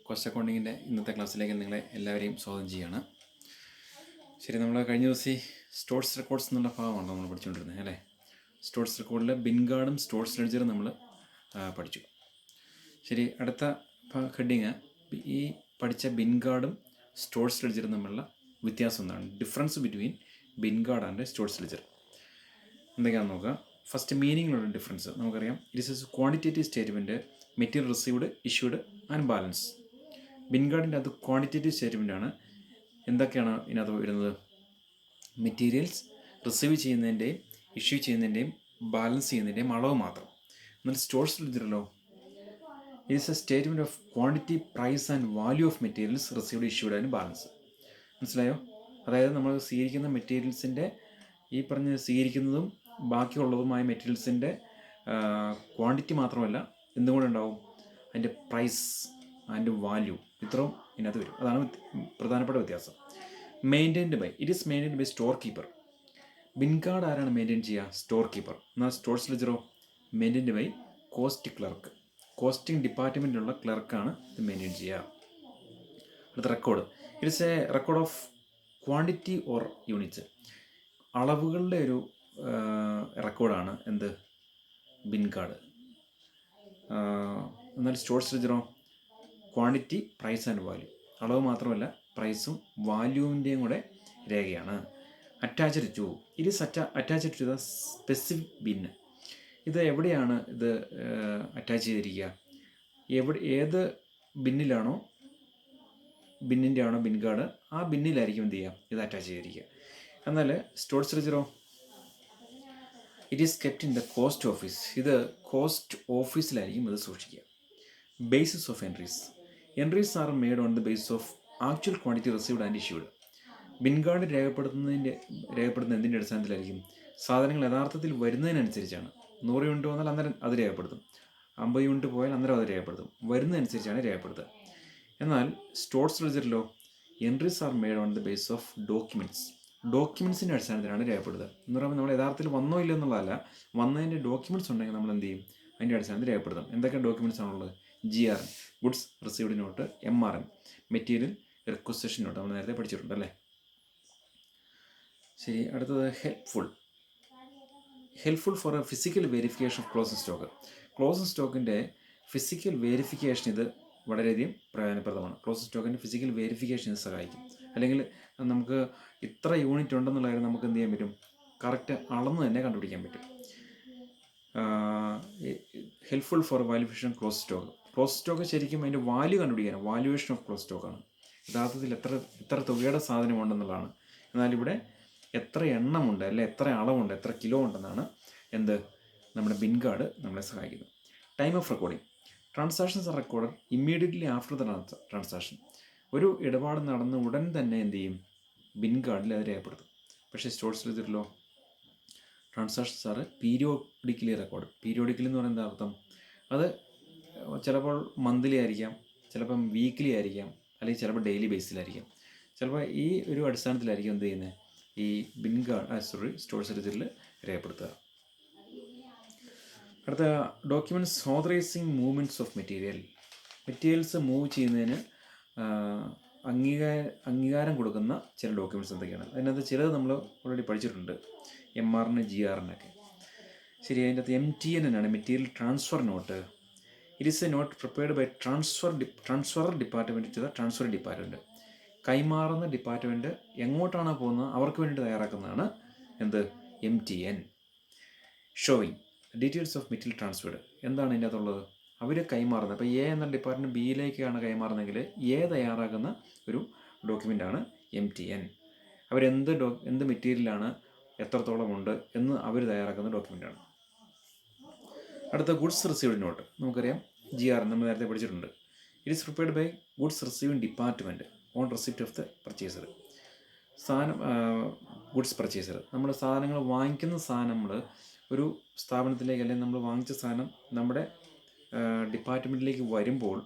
Cost അക്കൗണ്ടിങ്ങിൻ്റെ ഇന്നത്തെ ക്ലാസ്സിലേക്ക് നിങ്ങളെ എല്ലാവരെയും സ്വാഗതം ചെയ്യുകയാണ്. ശരി, നമ്മൾ കഴിഞ്ഞ ദിവസം ഈ സ്റ്റോർസ് റെക്കോർഡ്സ് എന്നുള്ള ഭാഗമാണ് നമ്മൾ പഠിച്ചുകൊണ്ടിരുന്നത് അല്ലേ. സ്റ്റോർസ് റെക്കോർഡിൽ ബിൻഗാർഡും സ്റ്റോർസ് ലെഡ്ജറും നമ്മൾ പഠിച്ചു. ശരി, അടുത്ത ഹെഡിങ് ഈ പഠിച്ച ബിൻഗാർഡും സ്റ്റോർസ് ലെഡ്ജറും തമ്മിലുള്ള വ്യത്യാസം എന്താണ്, difference between bin card and stores ledger എന്തൊക്കെയാണെന്ന് നോക്കുക. ഫസ്റ്റ് മീനിങ്ങിലുള്ള ഡിഫറൻസ് നമുക്കറിയാം. It is quantitative statement, material received, issued and balance. ബിൻഗാർഡിൻ്റെ അത് ക്വാണ്ടിറ്റേറ്റീവ് സ്റ്റേറ്റ്മെൻ്റ് ആണ്. എന്തൊക്കെയാണ് ഇതിനകത്ത് വരുന്നത്? മെറ്റീരിയൽസ് റിസീവ് ചെയ്യുന്നതിൻ്റെയും ഇഷ്യൂ ചെയ്യുന്നതിൻ്റെയും ബാലൻസ് ചെയ്യുന്നതിൻ്റെയും അളവ് മാത്രം. എന്നാൽ സ്റ്റോർസ് ലെഡ്ജറിലോ it is a statement of quantity, price and value of materials received, issued and balance. മനസ്സിലായോ? അതായത് നമ്മൾ സ്വീകരിക്കുന്ന മെറ്റീരിയൽസിൻ്റെ ഈ പറഞ്ഞ് സ്വീകരിക്കുന്നതും ബാക്കിയുള്ളതുമായ മെറ്റീരിയൽസിൻ്റെ ക്വാണ്ടിറ്റി മാത്രമല്ല, എന്തുകൊണ്ടുണ്ടാവും, അതിൻ്റെ പ്രൈസ് ആൻഡ് വാല്യൂ, ഇത്രയും ഇതിനകത്ത് വരും. അതാണ് പ്രധാനപ്പെട്ട വ്യത്യാസം. Maintained by, it is maintained by store keeper. Bin card ആരാണ് മെയിൻറ്റെയിൻ ചെയ്യുക? Store keeper. എന്നാൽ സ്റ്റോർസ് ലെഡ്ജറോ maintained by cost clerk. Costing ഡിപ്പാർട്ട്മെൻറ്റിലുള്ള ക്ലർക്കാണ് ഇത് മെയിൻറ്റെയിൻ ചെയ്യുക. അടുത്ത record, it's a record of quantity or units. അളവുകളുടെ ഒരു റെക്കോർഡാണ് എന്ത്, ബിൻഗാർഡ്. എന്നാൽ സ്റ്റോർസ് ലെഡ്ജറോ ക്വാണ്ടിറ്റി, പ്രൈസ് ആൻഡ് വാല്യൂ. അളവ് മാത്രമല്ല, പ്രൈസും വാല്യൂവിൻ്റെയും കൂടെ രേഖയാണ്. Attached to, it is attached to the specific bin. ഇത് എവിടെയാണ് ഇത് അറ്റാച്ച് ചെയ്തിരിക്കുക? ഏത് ബിന്നിലാണോ, ബിന്നിൻ്റെ ആണോ ബിൻഗാർഡ്, ആ ബിന്നിലായിരിക്കും എന്ത് ചെയ്യുക, ഇത് അറ്റാച്ച് ചെയ്തിരിക്കുക. എന്നാൽ സ്റ്റോർസ് ലെഡ്ജറോ it is kept in the cost office. ഇത് കോസ്റ്റ് ഓഫീസിലായിരിക്കും ഇത് സൂക്ഷിക്കുക. Basis of entries, entries are made on the basis of actual quantity received and issued. Bin card രേഖപ്പെടുത്തുന്ന എന്തിൻ്റെ അടിസ്ഥാനത്തിലായിരിക്കും? സാധനങ്ങൾ യഥാർത്ഥത്തിൽ വരുന്നതിനനുസരിച്ചാണ്. 100 യൂണിറ്റ് വന്നാൽ അന്നേരം അത് രേഖപ്പെടുത്തും, 50 യൂണിറ്റ് പോയാൽ അന്നേരം അത് രേഖപ്പെടുത്തും, വരുന്നതനുസരിച്ചാണ് രേഖപ്പെടുത്തുക. എന്നാൽ സ്റ്റോർസ് ലെഡ്ജറിലോ entries are made on the basis of documents. ഡോക്യുമെൻറ്റ്സിൻ്റെ അടിസ്ഥാനത്തിലാണ് രേഖപ്പെടുത്തുക. എന്ന് പറയുമ്പോൾ നമ്മൾ യഥാർത്ഥത്തിൽ വന്നോ ഇല്ല എന്നുള്ളതല്ല, വന്നതിൻ്റെ ഡോക്യുമെൻറ്റ്സ് ഉണ്ടെങ്കിൽ നമ്മൾ എന്ത് ചെയ്യും, അതിൻ്റെ അടിസ്ഥാനത്തിൽ രേഖപ്പെടുത്തും. എന്തൊക്കെ ഡോക്യുമെൻറ്റ്സ് ആണുള്ളത്? GRN, goods received note. MRN, material requisition note. നമ്മൾ നേരത്തെ പഠിച്ചിട്ടുണ്ട് അല്ലേ. ശരി, അടുത്തത് helpful for a physical verification of closing stock. Closing സ്റ്റോക്കിൻ്റെ ഫിസിക്കൽ വെരിഫിക്കേഷൻ ഇത് വളരെയധികം പ്രയോജനപ്രദമാണ്. ക്ലോസിംഗ് സ്റ്റോക്കിൻ്റെ ഫിസിക്കൽ വെരിഫിക്കേഷൻ ഇത് സഹായിക്കും. അല്ലെങ്കിൽ നമുക്ക് ഇത്ര യൂണിറ്റ് ഉണ്ടെന്നുള്ള കാര്യം നമുക്ക് എന്ത് ചെയ്യാൻ പറ്റും, കറക്റ്റ് അളന്ന് തന്നെ കണ്ടുപിടിക്കാൻ പറ്റും. Helpful for valuation close stock. Close stock ശരിക്കും അതിൻ്റെ വാല്യൂ കണ്ടുപിടിക്കാനാണ്. വാല്യുവേഷൻ ഓഫ് ക്ലോസ് സ്റ്റോക്കാണ്. യഥാർത്ഥത്തിൽ എത്ര തുകയുടെ സാധനമുണ്ടെന്നുള്ളതാണ്. എന്നാൽ ഇവിടെ എത്ര എണ്ണമുണ്ട്, അല്ലെ എത്ര അളവുണ്ട്, എത്ര കിലോ ഉണ്ടെന്നാണ് എന്ത്, നമ്മുടെ ബിൻഗാർഡ് നമ്മളെ സഹായിക്കുന്നത്. Time of recording, transactions are recorded immediately after the transaction. ഒരു ഇടപാട് നടന്ന് ഉടൻ തന്നെ എന്ത് ചെയ്യും, ബിൻഗാർഡിൽ അത് രേഖപ്പെടുത്തും. പക്ഷേ സ്റ്റോർസ് ലെഡ്ജറിലോ transactions are periodically record. Periodically എന്ന് പറയുന്നത് അർത്ഥം, അത് ചിലപ്പോൾ മന്ത്ലി ആയിരിക്കാം, ചിലപ്പം വീക്ക്ലി ആയിരിക്കാം, അല്ലെങ്കിൽ ചിലപ്പോൾ ഡെയിലി ബേസിലായിരിക്കാം. ചിലപ്പോൾ ഈ ഒരു അടിസ്ഥാനത്തിലായിരിക്കും എന്ത് ചെയ്യുന്നത്, ഈ സ്റ്റോർസ് ലെഡ്ജറിൽ രേഖപ്പെടുത്തുക. അടുത്ത documents ഓതറൈസിങ് movements of materials move ചെയ്യുന്നതിന് അംഗീകാരം കൊടുക്കുന്ന ചില ഡോക്യുമെൻറ്റ്സ് എന്തൊക്കെയാണ്? അതിനകത്ത് ചിലത് നമ്മൾ ഓൾറെഡി പഠിച്ചിട്ടുണ്ട്, MRN, GRN ഒക്കെ. ശരി, അതിൻ്റെ അകത്ത് MTN ആണ്, material transfer note. It is a note prepared by transfer department to the transfer department. കൈമാറുന്ന ഡിപ്പാർട്ട്മെൻറ്റ് എങ്ങോട്ടാണോ പോകുന്നത് അവർക്ക് വേണ്ടി തയ്യാറാക്കുന്നതാണ് എന്ത്, MTN. Showing details of material transferred. എന്താണ് ഇതിൻ്റെ അകത്തുള്ളത്? അവർ കൈമാറുന്നത്, ഇപ്പോൾ A എന്ന ഡിപ്പാർട്ട്മെൻറ്റ് Bയിലേക്കാണ് കൈമാറുന്നതെങ്കിൽ A തയ്യാറാക്കുന്ന ഒരു ഡോക്യുമെൻ്റാണ് MTN. എന്ത് മെറ്റീരിയലാണ്, എത്രത്തോളം ഉണ്ട് എന്ന് അവർ തയ്യാറാക്കുന്ന ഡോക്യുമെൻ്റാണ്. അടുത്ത ഗുഡ്സ് റിസീവ്ഡ് നോട്ട്. നമുക്കറിയാം GRN നമ്മൾ നേരത്തെ പഠിച്ചിട്ടുണ്ട്. It is prepared by goods receiving department on receipt of the purchaser. Goods purchaser, നമ്മൾ സാധനങ്ങൾ വാങ്ങിക്കുന്ന സാധനം നമ്മൾ ഒരു സ്ഥാപനത്തിലേക്ക്, അല്ലെങ്കിൽ നമ്മൾ വാങ്ങിച്ച സാധനം നമ്മുടെ ഡിപ്പാർട്ട്മെൻറ്റിലേക്ക് വരുമ്പോൾ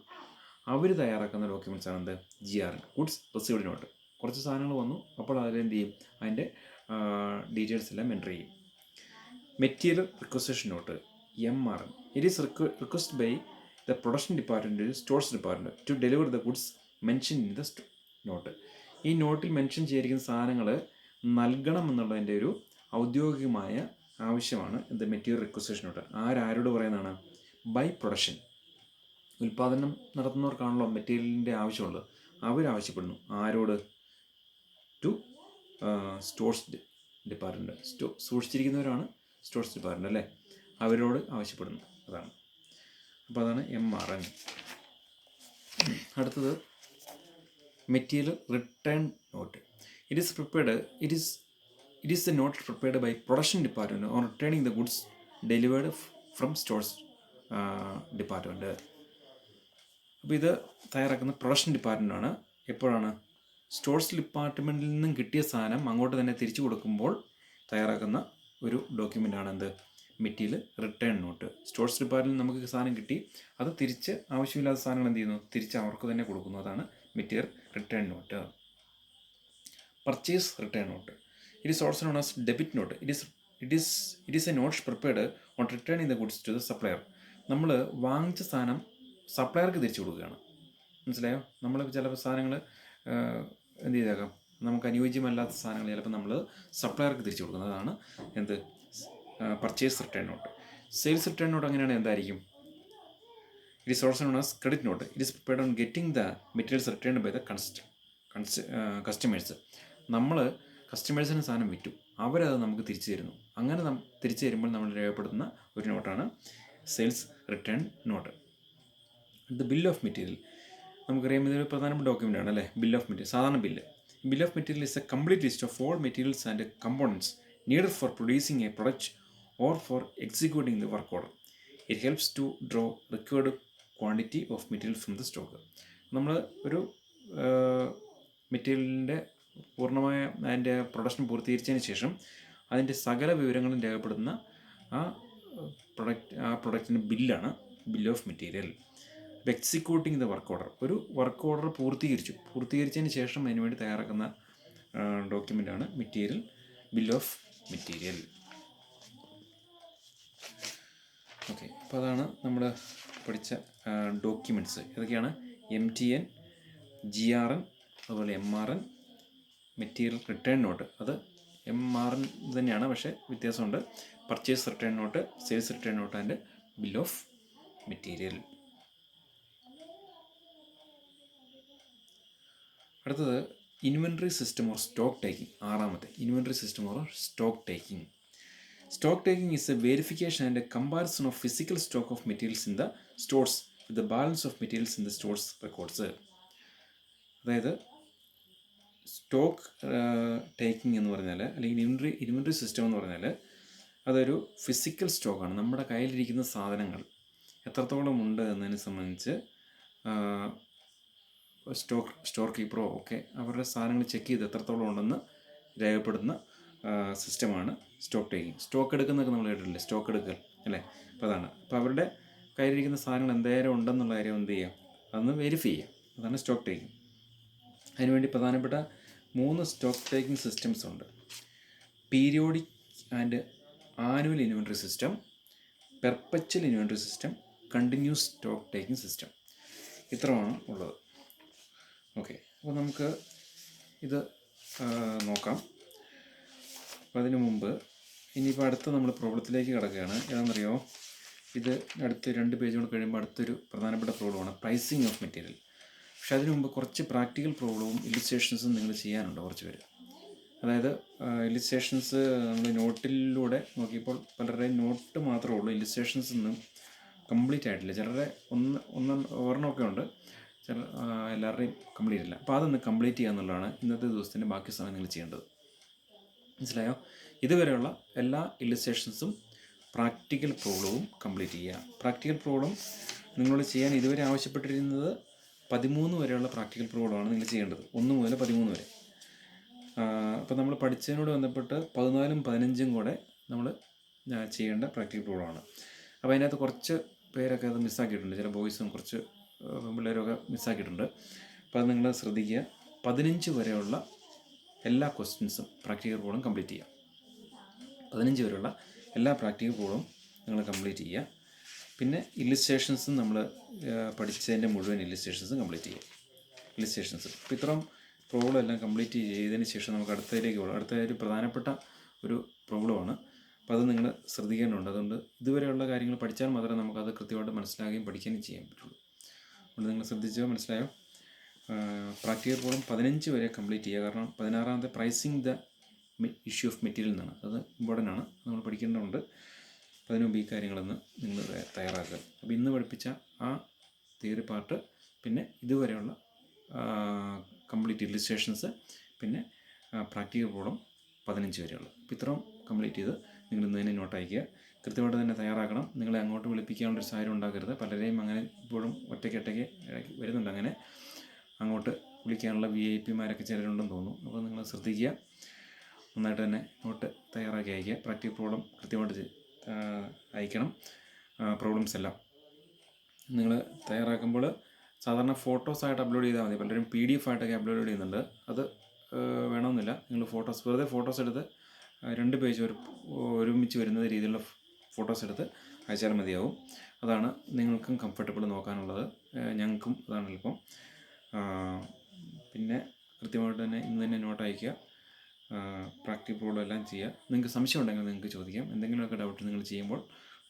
അവർ തയ്യാറാക്കുന്ന ഡോക്യുമെൻറ്റ്സ് ആണ് എന്ത്, GRN, ഗുഡ്സ് റിസീവ്ഡ് നോട്ട്. കുറച്ച് സാധനങ്ങൾ വന്നു, അപ്പോൾ അതിലെന്ത് ചെയ്യും, അതിൻ്റെ ഡീറ്റെയിൽസ് എല്ലാം എൻ്റർ ചെയ്യും. Material requisition note, MRN, it is request by the production department stores department to deliver the goods mention in the note. ഈ നോട്ടിൽ മെൻഷൻ ചെയ്തിരിക്കുന്ന സാധനങ്ങൾ നൽകണം എന്നുള്ളതിൻ്റെ ഒരു ഔദ്യോഗികമായ ആവശ്യമാണ് ദ മെറ്റീരിയൽ റിക്വസിഷൻ നോട്ട്. ആരോട് പറയുന്നതാണ്? ബൈ പ്രൊഡക്ഷൻ, ഉൽപ്പാദനം നടത്തുന്നവർക്കാണല്ലോ മെറ്റീരിയലിൻ്റെ ആവശ്യമുള്ളത്. അവരാവശ്യപ്പെടുന്നു. ആരോട്? To stores department. സൂക്ഷിച്ചിരിക്കുന്നവരാണ് സ്റ്റോഴ്സ് ഡിപ്പാർട്ട്മെൻറ്റ് അല്ലേ, അവരോട് ആവശ്യപ്പെടുന്നു. അതാണ്. അപ്പോൾ അതാണ് MRN. അടുത്തത് material return note. It is the note prepared by production department on returning the goods delivered from stores department. അപ്പോൾ ഇത് തയ്യാറാക്കുന്ന പ്രൊഡക്ഷൻ ഡിപ്പാർട്ട്മെൻറ്റാണ്. എപ്പോഴാണ്? സ്റ്റോഴ്സ് ഡിപ്പാർട്ട്മെൻറ്റിൽ നിന്നും കിട്ടിയ സാധനം അങ്ങോട്ട് തന്നെ തിരിച്ചു കൊടുക്കുമ്പോൾ തയ്യാറാക്കുന്ന ഒരു ഡോക്യുമെൻ്റാണ് എന്ത്? Material return not. സ്റ്റോഴ്സ് ഡിപ്പാർട്ട്മെൻറ്റിൽ നമുക്ക് സാധനം കിട്ടി, അത് തിരിച്ച് ആവശ്യമില്ലാത്ത സാധനങ്ങൾ എന്ത് ചെയ്യുന്നു? തിരിച്ച് അവർക്ക് തന്നെ കൊടുക്കുന്നു. അതാണ് material return note. Purchase return note. It is also known as debit note. It is a note prepared on returning the goods to the supplier. നമ്മൾ വാങ്ങിച്ച സാധനം സപ്ലയർക്ക് തിരിച്ചു കൊടുക്കുകയാണ്. മനസ്സിലായോ? നമ്മൾ ചിലപ്പോൾ സാധനങ്ങൾ എന്ത് ചെയ്തേക്കാം, നമുക്ക് അനുയോജ്യമല്ലാത്ത സാധനങ്ങൾ ചിലപ്പോൾ നമ്മൾ സപ്ലയർക്ക് തിരിച്ചു കൊടുക്കുന്നതാണ് എന്ത്? Purchase return note. Sales return note അങ്ങനെയാണ്. എന്തായിരിക്കും? It is also known as credit note. It is prepared on getting the materials return by the customers. നമ്മൾ കസ്റ്റമേഴ്സിന് സാധനം വിറ്റു, അവരത് നമുക്ക് തിരിച്ചു തരുന്നു. അങ്ങനെ തിരിച്ചു തരുമ്പോൾ നമ്മൾ രേഖപ്പെടുത്തുന്ന ഒരു നോട്ടാണ് sales return note. The bill of material. നമുക്കറിയാം ഇതൊരു പ്രധാനപ്പെട്ട ഡോക്യുമെൻ്റ് ആണ് അല്ലേ, ബിൽ ഓഫ് മെറ്റീരിയൽ. സാധാരണ bill of material is a complete list of all materials and components needed for producing a product or for executing the work order. It helps to draw required quantity of material from the stock. നമ്മൾ ഒരു മെറ്റീരിയലിൻ്റെ പൂർണ്ണമായ അതിൻ്റെ production പൂർത്തീകരിച്ചതിന് ശേഷം അതിൻ്റെ സകല വിവരങ്ങളും രേഖപ്പെടുത്തുന്ന ആ പ്രൊഡക്റ്റിൻ്റെ ബില്ലാണ് bill of material. Executing the work order. ഒരു വർക്ക് ഓർഡർ പൂർത്തീകരിച്ചതിന് ശേഷം അതിനുവേണ്ടി തയ്യാറാക്കുന്ന ഡോക്യുമെൻ്റാണ് material bill of material. Okay, അപ്പോൾ അതാണ് നമ്മൾ പഠിച്ച ഡോക്യുമെൻറ്റ്സ്. ഏതൊക്കെയാണ്? MTN, GRN, അതുപോലെ MRN, മെറ്റീരിയൽ റിട്ടേൺ നോട്ട്. അത് MRN തന്നെയാണ്, പക്ഷേ വ്യത്യാസമുണ്ട്. Purchase return note, sales return note and bill of material. അടുത്തത് inventory system or stock taking. ആറാമത്തെ, inventory system or stock taking. Stock taking is a verification and a comparison of physical stock of materials in the stores with the balance of materials in the stores records. അതായത് stock taking എന്ന് പറഞ്ഞാൽ, അല്ലെങ്കിൽ inventory system എന്ന് പറഞ്ഞാൽ അതൊരു physical സ്റ്റോക്കാണ്. നമ്മുടെ കയ്യിലിരിക്കുന്ന സാധനങ്ങൾ എത്രത്തോളം ഉണ്ട് എന്നതിനെ സംബന്ധിച്ച് സ്റ്റോർ കീപ്പറോ ഒക്കെ അവരുടെ സാധനങ്ങൾ ചെക്ക് ചെയ്ത് എത്രത്തോളം ഉണ്ടെന്ന് രേഖപ്പെടുത്തുന്ന സിസ്റ്റമാണ് സ്റ്റോക്ക് ടേക്കിംഗ്. സ്റ്റോക്ക് എടുക്കുന്നതൊക്കെ നമ്മൾ കേട്ടിട്ടില്ലേ, സ്റ്റോക്ക് എടുക്കൽ അല്ലേ? അപ്പോൾ അതാണ്. അപ്പോൾ അവരുടെ കയ്യിലിരിക്കുന്ന സാധനങ്ങൾ എന്തേരം ഉണ്ടെന്നുള്ള കാര്യം എന്ത് ചെയ്യാം, അതൊന്ന് വെരിഫൈ ചെയ്യാം. അതാണ് സ്റ്റോക്ക് ടേക്കിംഗ്. അതിനുവേണ്ടി പ്രധാനപ്പെട്ട 3 സ്റ്റോക്ക് ടേക്കിംഗ് സിസ്റ്റംസ് ഉണ്ട്. Periodic and annual inventory system, perpetual inventory system, continuous stock taking system. ഇത്രയാണ് ഉള്ളത്. ഓക്കെ, അപ്പോൾ നമുക്ക് ഇത് നോക്കാം. അപ്പോൾ അതിനു മുമ്പ് ഇനിയിപ്പോൾ അടുത്ത നമ്മൾ പ്രോബ്ലത്തിലേക്ക് കിടക്കുകയാണ്. ഏതാണെന്നറിയോ? ഇത് അടുത്ത 2 പേജ് കൂടെ കഴിയുമ്പോൾ അടുത്തൊരു പ്രധാനപ്പെട്ട പ്രോബ്ലമാണ് പ്രൈസിങ് ഓഫ് മെറ്റീരിയൽ. പക്ഷേ അതിനു മുമ്പ് കുറച്ച് പ്രാക്ടിക്കൽ പ്രോബ്ലവും ഇല്ലുസ്ട്രേഷൻസും നിങ്ങൾ ചെയ്യാനുണ്ട് കുറച്ച് പേര്. അതായത് ഇല്ലുസ്ട്രേഷൻസ് നമ്മൾ നോട്ടിലൂടെ നോക്കിയപ്പോൾ പലരുടെയും നോട്ട് മാത്രമേ ഉള്ളൂ, ഇല്ലുസ്ട്രേഷൻസ് ഒന്നും കംപ്ലീറ്റ് ആയിട്ടില്ല. ചിലരുടെ ഒരെണ്ണമൊക്കെ ഉണ്ട്, എല്ലാവരുടെയും കംപ്ലീറ്റ് ഇല്ല. അപ്പോൾ അതൊന്ന് കംപ്ലീറ്റ് ചെയ്യുക എന്നുള്ളതാണ് ഇന്നത്തെ ദിവസത്തിൻ്റെ ബാക്കി സമയം നിങ്ങൾ ചെയ്യേണ്ടത്. മനസ്സിലായോ? ഇതുവരെയുള്ള എല്ലാ ഇല്ലുസ്ട്രേഷൻസും പ്രാക്ടിക്കൽ പ്രോബ്ലവും കംപ്ലീറ്റ് ചെയ്യുക. പ്രാക്ടിക്കൽ പ്രോബ്ലം നിങ്ങളോട് ചെയ്യാൻ ഇതുവരെ ആവശ്യപ്പെട്ടിരുന്നത് 13 വരെയുള്ള പ്രാക്ടിക്കൽ പ്രോബ്ലമാണ് നിങ്ങൾ ചെയ്യേണ്ടത്, 1 മുതൽ 13 വരെ. അപ്പോൾ നമ്മൾ പഠിച്ചതിനോട് ബന്ധപ്പെട്ട് 14ഉം 15ഉം കൂടെ നമ്മൾ ചെയ്യേണ്ട പ്രാക്ടിക്കൽ പ്രോബ്ലമാണ്. അപ്പോൾ അതിനകത്ത് കുറച്ച് പേരൊക്കെ അത് മിസ്സാക്കിയിട്ടുണ്ട്, ചില ബോയ്സും കുറച്ച് പിള്ളേരൊക്കെ മിസ്സാക്കിയിട്ടുണ്ട്. അപ്പോൾ അത് നിങ്ങൾ ശ്രദ്ധിക്കുക. 15 വരെയുള്ള എല്ലാ ക്വസ്റ്റ്യൻസും പ്രാക്ടിക്കൽ പ്രോബ്ലം കംപ്ലീറ്റ് ചെയ്യുക. 15 വരെയുള്ള എല്ലാ പ്രാക്ടിക്കൽ പ്രോബ്ലവും നിങ്ങൾ കംപ്ലീറ്റ് ചെയ്യുക. പിന്നെ ഇല്ലുസ്ട്രേഷൻസും നമ്മൾ പഠിച്ചതിൻ്റെ മുഴുവൻ ഇല്ലുസ്ട്രേഷൻസും കംപ്ലീറ്റ് ചെയ്യുക. ഇല്ലുസ്ട്രേഷൻസ് ഇപ്പോൾ ഇത്രയും പ്രോബ്ലം എല്ലാം കംപ്ലീറ്റ് ചെയ്തതിന് ശേഷം നമുക്ക് അടുത്തതിലേക്ക് പോകണം. അടുത്ത ഒരു പ്രധാനപ്പെട്ട ഒരു പ്രോബ്ലമാണ്. അപ്പോൾ അത് നിങ്ങൾ ശ്രദ്ധിക്കേണ്ടതുണ്ട്. അതുകൊണ്ട് ഇതുവരെയുള്ള കാര്യങ്ങൾ പഠിച്ചാൽ മാത്രമേ നമുക്കത് കൃത്യമായിട്ട് മനസ്സിലാക്കുകയും പഠിക്കുകയും ചെയ്യാൻ പറ്റുള്ളൂ. അതുകൊണ്ട് നിങ്ങൾ ശ്രദ്ധിച്ചോ, മനസ്സിലായോ? പ്രാക്ടിക്കൽ പ്രോബ്ലം 15 വരെ കംപ്ലീറ്റ് ചെയ്യുക. കാരണം 16ാമത്തെ pricing the issue of material എന്നാണ്. അത് ഇമ്പോർട്ടൻ്റ് ആണ്, നമ്മൾ പഠിക്കേണ്ടതുണ്ട്. അതിനു മുമ്പ് ഈ കാര്യങ്ങളൊന്ന് നിങ്ങൾ തയ്യാറാക്കുക. അപ്പോൾ ഇന്ന് പഠിപ്പിച്ച ആ തിയറി പാർട്ട്, പിന്നെ ഇതുവരെയുള്ള കംപ്ലീറ്റ് ഇല്ലുസ്ട്രേഷൻസ്, പിന്നെ പ്രാക്ടിക്കൽ പ്രോബ്ലം 15 വരെയുള്ള. അപ്പോൾ ഇത്രയും കംപ്ലീറ്റ് ചെയ്ത് നിങ്ങൾ ഇന്ന് തന്നെ നോട്ട് അയക്കുക. കൃത്യമായിട്ട് തന്നെ തയ്യാറാക്കണം. നിങ്ങളെ അങ്ങോട്ട് വിളിപ്പിക്കാനുള്ളൊരു സാഹചര്യം ഉണ്ടാക്കരുത്. പലരെയും അങ്ങനെ ഇപ്പോഴും ഒറ്റയ്ക്ക് വരുന്നുണ്ട്. അങ്ങനെ അങ്ങോട്ട് വിളിക്കാനുള്ള VIP-മാരൊക്കെ ചിലരുണ്ടെന്ന് തോന്നുന്നു. അപ്പോൾ നിങ്ങൾ ശ്രദ്ധിക്കുക, നന്നായിട്ട് തന്നെ നോട്ട് തയ്യാറാക്കി അയക്കുക. പ്രാക്ടിക്കൽ പ്രോബ്ലം കൃത്യമായിട്ട് അയക്കണം. പ്രോബ്ലംസ് എല്ലാം നിങ്ങൾ തയ്യാറാക്കുമ്പോൾ സാധാരണ ഫോട്ടോസായിട്ട് അപ്ലോഡ് ചെയ്താൽ മതി. പലരും PDF ആയിട്ടൊക്കെ അപ്ലോഡ് ചെയ്യുന്നുണ്ട്. അത് വേണമെന്നില്ല. നിങ്ങൾ വെറുതെ ഫോട്ടോസ് എടുത്ത് 2 പേജ് ഒരുമിച്ച് വരുന്ന രീതിയിലുള്ള ഫോട്ടോസ് എടുത്ത് അയച്ചാൽ മതിയാവും. അതാണ് നിങ്ങൾക്കും കംഫർട്ടബിൾ നോക്കാനുള്ളത്, ഞങ്ങൾക്കും അതാണ് എളുപ്പം. പിന്നെ കൃത്യമായിട്ട് തന്നെ ഇന്ന് തന്നെ നോട്ട് അയയ്ക്കുക. പ്രാക്ടിക്കൽ പ്രോബ്ലം എല്ലാം ചെയ്യുക. നിങ്ങൾക്ക് സംശയം ഉണ്ടെങ്കിൽ നിങ്ങൾക്ക് ചോദിക്കാം. എന്തെങ്കിലുമൊക്കെ ഡൗട്ട് നിങ്ങൾ ചെയ്യുമ്പോൾ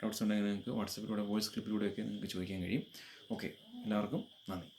ഡൗട്ട്സ് ഉണ്ടെങ്കിൽ നിങ്ങൾക്ക് വാട്സപ്പിലൂടെ വോയിസ് ക്ലിപ്പിലൂടെയൊക്കെ നിങ്ങൾക്ക് ചോദിക്കാൻ കഴിയും. ഓക്കെ, എല്ലാവർക്കും നന്ദി.